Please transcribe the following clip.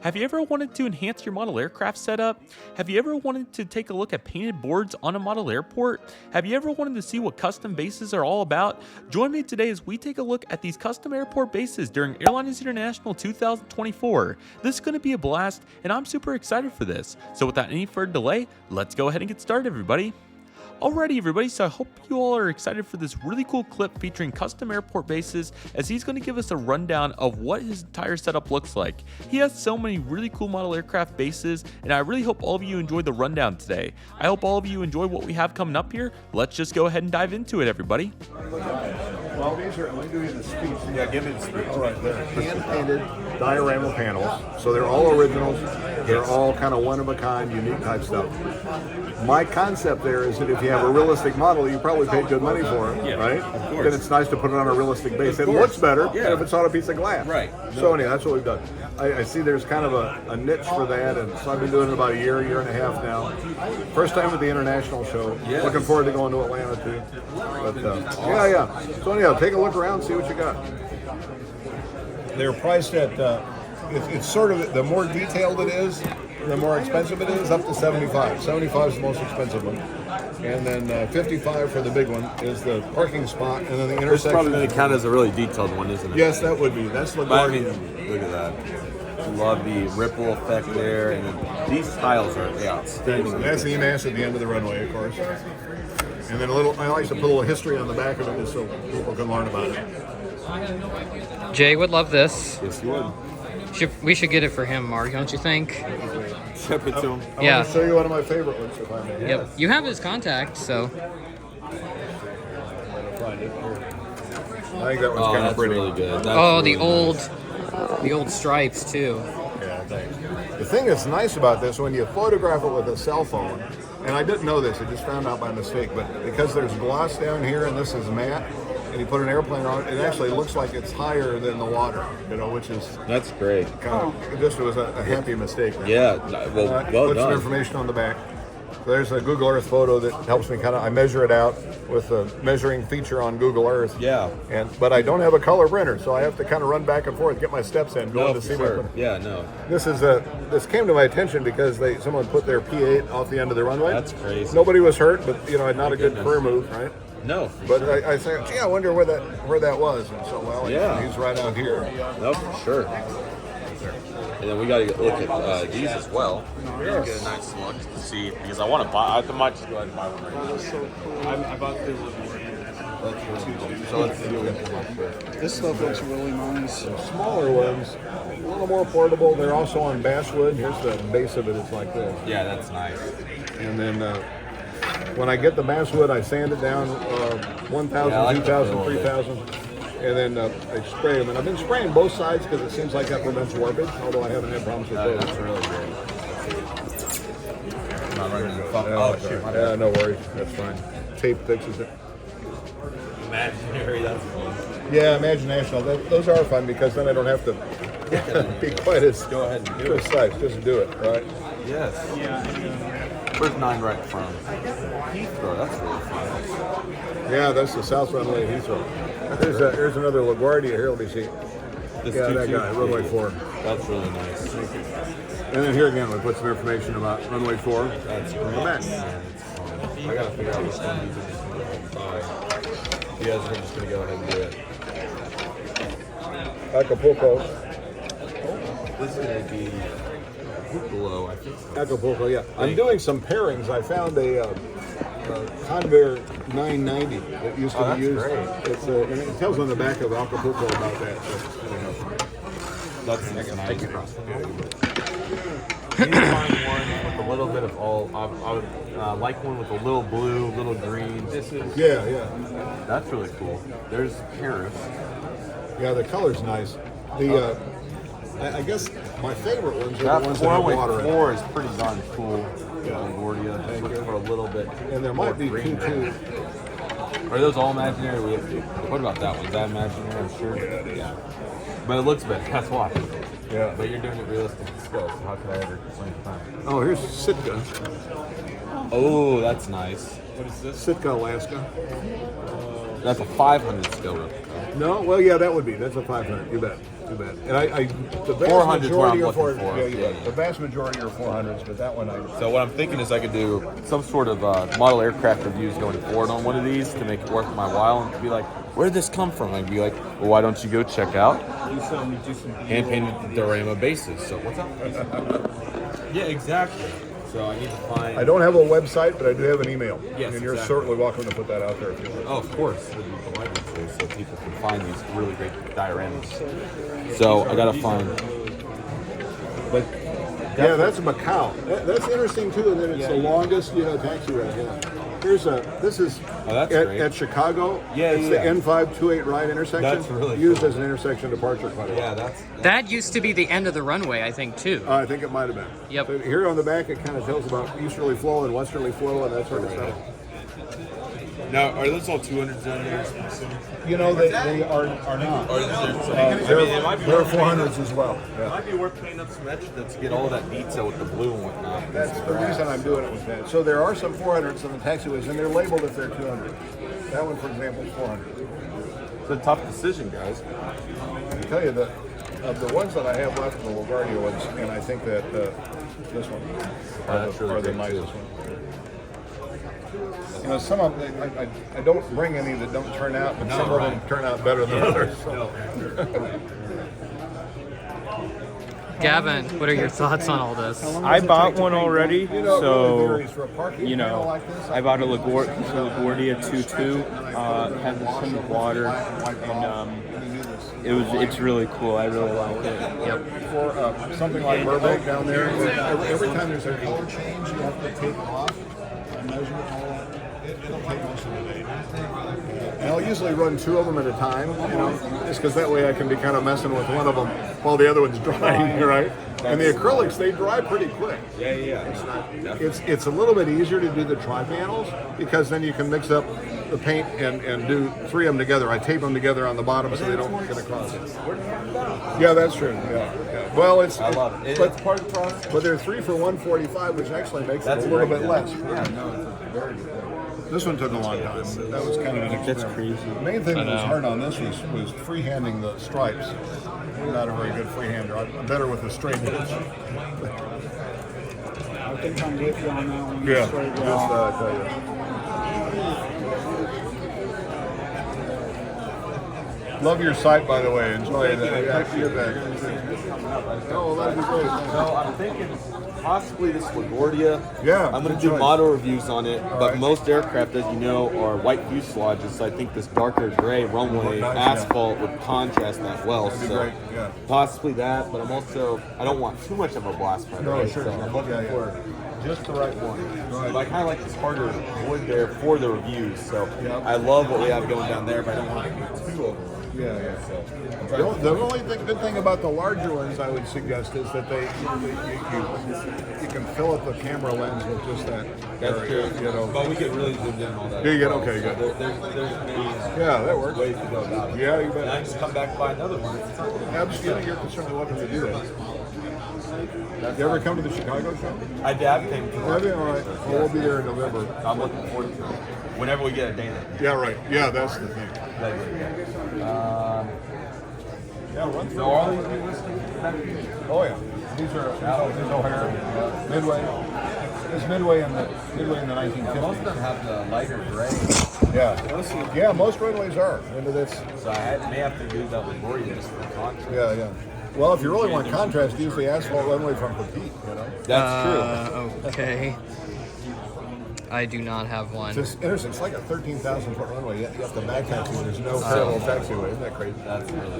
Have you ever wanted to enhance your model aircraft setup? Have you ever wanted to take a look at painted boards on a model airport? Have you ever wanted to see what custom bases are all about? Join me today as we take a look at these custom airport bases during Airliners International 2024. This is going to be a blast, and I'm super excited for this. So without any further delay, let's go ahead and get started, everybody. Alrighty, everybody, so I hope you all are excited for this really cool clip featuring custom airport bases, as he's going to give us a rundown of what his entire setup looks like. He has so many really cool model aircraft bases, and I really hope all of you enjoyed the rundown today. I hope all of you enjoy what we have coming up here. Let's just go ahead and dive into it, everybody. Well, these are, let me give you the speech. Yeah, give me the speech. All right, they're hand-painted diorama panels, so they're all originals. They're all kind of one-of-a-kind, unique type stuff. My concept there is that if you have a realistic model, you probably paid good money for it, right? Of course. Then it's nice to put it on a realistic base. It looks better than if it's on a piece of glass. Right. So anyway, that's what we've done. I see there's kind of a niche for that, and so I've been doing it about a year and a half now. First time at the international show. Yes. Looking forward to going to Atlanta too. But yeah. So anyhow, take a look around, see what you got. They're priced at, it's sort of, the more detailed it is, the more expensive it is, up to 75. 75 is the most expensive one. And then 55 for the big one is the parking spot, and then the intersection. It's probably going to count as a really detailed one, isn't it? Yes, that would be. That's the But I mean, look at that. I love the ripple effect there, and then these tiles are outstanding. That's the EMAS at the end of the runway, of course. And then I like to put a little history on the back of it just so people can learn about it. Jay would love this. Yes, you would. We should get it for him, Mark, don't you think? Ship it to him. I Yeah. want to show you one of my favorite ones, if I may. Yep. You have his contact, so. I think that one's kind of That's pretty. really good. That's Oh, really the old stripes too. Yeah, thanks. The thing that's nice about this, when you photograph it with a cell phone, and I didn't know this, I just found out by mistake, but because there's gloss down here and this is matte, and you put an airplane on it, it actually looks like it's higher than the water, which is That's great. kind of, it just was a happy mistake. Yeah, well Put some done. information on the back. There's a Google Earth photo that helps me I measure it out with the measuring feature on Google Earth. Yeah. But I don't have a color printer, so I have to kind of run back and forth, get my steps in, go No, to for see sure. my. Yeah, no. This came to my attention because someone put their P8 off the end of the runway. That's crazy. Nobody was hurt, but not a good goodness. career move, right? No, for But sure. I said, gee, I wonder where that was. And so, Yeah. he's right out here. No, for sure. And then we got to look at these as well. Get a nice look to see, because I want to buy. I might just go ahead and buy one right now. I bought the So let's see what we can come up with. This stuff looks really nice. Smaller ones, a little more portable. They're also on basswood. Here's the base of it. It's like this. Yeah, that's nice. And then when I get the basswood, I sand it down 1,000, Yeah, I like 2,000, the feel of it. 3,000. And then I spray them. And I've been spraying both sides because it seems like that prevents warpage, although I haven't had problems with those. That's really good. Not right now. Oh, shoot. My Yeah, bad. no worries. That's fine. Tape fixes it. Imaginary, that's fun. Yeah, Imagination. Those are fun because then I don't have to be quite as Go ahead and do it. precise. Just do it, right? Yes. Where's 9 right from? Heathrow, that's really fun. Yeah, that's the South Runway at Heathrow. There's another LaGuardia here. Let me see. This Yeah, that 22? guy, Runway 4. That's really nice. And then here again, we put some information about Runway 4 That's on the back. I gotta figure out which one these are. You guys are just gonna go ahead and do it. Acapulco. This is gonna be Buffalo, I think. Acapulco, yeah. I'm doing some pairings. I found a Convair 990 that used to Oh, be that's used. great. It's and it tells on the back of Acapulco about that. So, That's nice. Thank you. You need to find one with a little bit of all. I would like one with a little blue, little green. This is. yeah. That's really cool. There's Paris. Yeah, the color's nice. The I guess my favorite ones are That the ones that have 4 water in. 4 is pretty darn cool. LaGuardia. Thank Looking you. for a little bit. And there more might be green two. Are those all imaginary? What about that one? Is that imaginary? I'm sure. Yeah. But it looks better. That's why. Yeah. But you're doing it realistic still. So how could I ever complain? Oh, here's Sitka. Oh, that's nice. What is this? Sitka, Alaska. That's a 500 scale replica. No, well, yeah, that would be. That's a 500. You bet. too bad. And the vast 400 is what I'm majority are looking for. Yeah, you Yeah, got it. yeah. The vast majority are 400s, but that one So what I'm thinking is I could do some sort of model aircraft reviews going forward on one of these to make it worth my while and be like, where did this come from? I'd be like, well, why don't you go check out hand-painted diorama bases? So what's up? Yeah, exactly. So I need to find... I don't have a website, but I do have an email. Yes, and you're exactly. certainly welcome to put that out there if you want. Oh, of course. It'd be delighted to, so people can find these really great dioramas. So I gotta find... But Yeah, that's a McCauley. That's interesting too, and then it's the longest, taxi ride. Yeah. This is that's at, great. at Chicago. Yeah, it's yeah. the N528 right intersection. That's really used cool. as an intersection departure cutoff. yeah, that's... That used to be the end of the runway, I think, too. I think it might have been. Yep. So here on the back, it kind of tells about easterly flow and westerly flow and that sort of stuff. Now, are those all 200 centimeters? They are not. Or is there some... They're 400s as well. It Yeah. might be worth painting up some extras to get all that detail with the blue and whatnot. That's the reason I'm doing it with that. So there are some 400s on the taxiways, and they're labeled if they're 200. That one, for example, is 400. It's a tough decision, guys. I can tell you that of the ones that I have left, the LaGuardia ones, and I think that this one That's really are the great, nicest too. one. Some of them, I don't bring any that don't turn out, but some of them turn out better than others. Gavin, what are your thoughts on all this? I bought one already, It really so varies for a parking panel like this. I bought a LaGuardia 2.2, had some water, and it's really cool. I really like it. Yep. For something like Burbank down there, every time there's a color change, you have to take off and measure all that. It'll take most of the day. And I'll usually run two of them at a time, just because that way I can be kind of messing with one of them while the other one's drying, right? And the acrylics, they dry pretty quick. Yeah. It's a little bit easier to do the tri-panels because then you can mix up the paint and do three of them together. I tape them together on the bottom so they don't get across. Yeah, that's true. Yeah. Well, I love it. But, It's part of the process. but they're 3 for $145, which actually makes it a little bit less. Yeah, no, it's a very good thing. This one took a long time. That was kind of an experiment. That's crazy. The main thing that was hard on this was freehanding the stripes. I'm not a very good freehander. I'm better with a straight edge. I think I'm with you on that one. Yeah, Straight just down. tell you. Love your site, by the way. Enjoy that. Yeah, you're back. Oh, that'd be great. No, I'm thinking possibly this LaGuardia. Yeah, I'm going good to do choice. model reviews on it, but right. most aircraft, as you know, are white fuselages. So I think this darker gray runway Nice, asphalt would contrast that well. That'd be So great, yeah. possibly that, but I don't want too much of a blast front. No, right? sure. So I'm looking Yeah. for just the right one. But I kind of like this harder wood there for the reviews. So I love what we have going down there, but I don't want to get too over. Yeah. The only good thing about the larger ones I would suggest is that you can fill up the camera lens with just that area. But we get really zoomed in on all that. Do you as get- well. okay, So good. There's many Yeah, that works. ways to go about it. Yeah, you And I bet. just come back and buy another one. Absolutely, you're certainly welcome to do that. You ever come to the Chicago show? I dad came to Have you? All right. Well, we'll be there in November. I'm looking forward to it. Whenever we get a date. Yeah, right. Yeah, that's the thing. Yeah, run through. So are all these new listings? Oh yeah, these are O'Hare, Midway. It's Midway in the 1950s. Most of them have the lighter gray. Yeah, most runways are into this. So I may have to use that with Lori just for contrast. Yeah. Well, if you really want contrast, use the asphalt runway from Petite. That's true. Okay. I do not have one. It's just interesting. It's like a 13,000 foot runway. You have to back taxi. There's no parallel taxiway. Isn't that crazy? That's really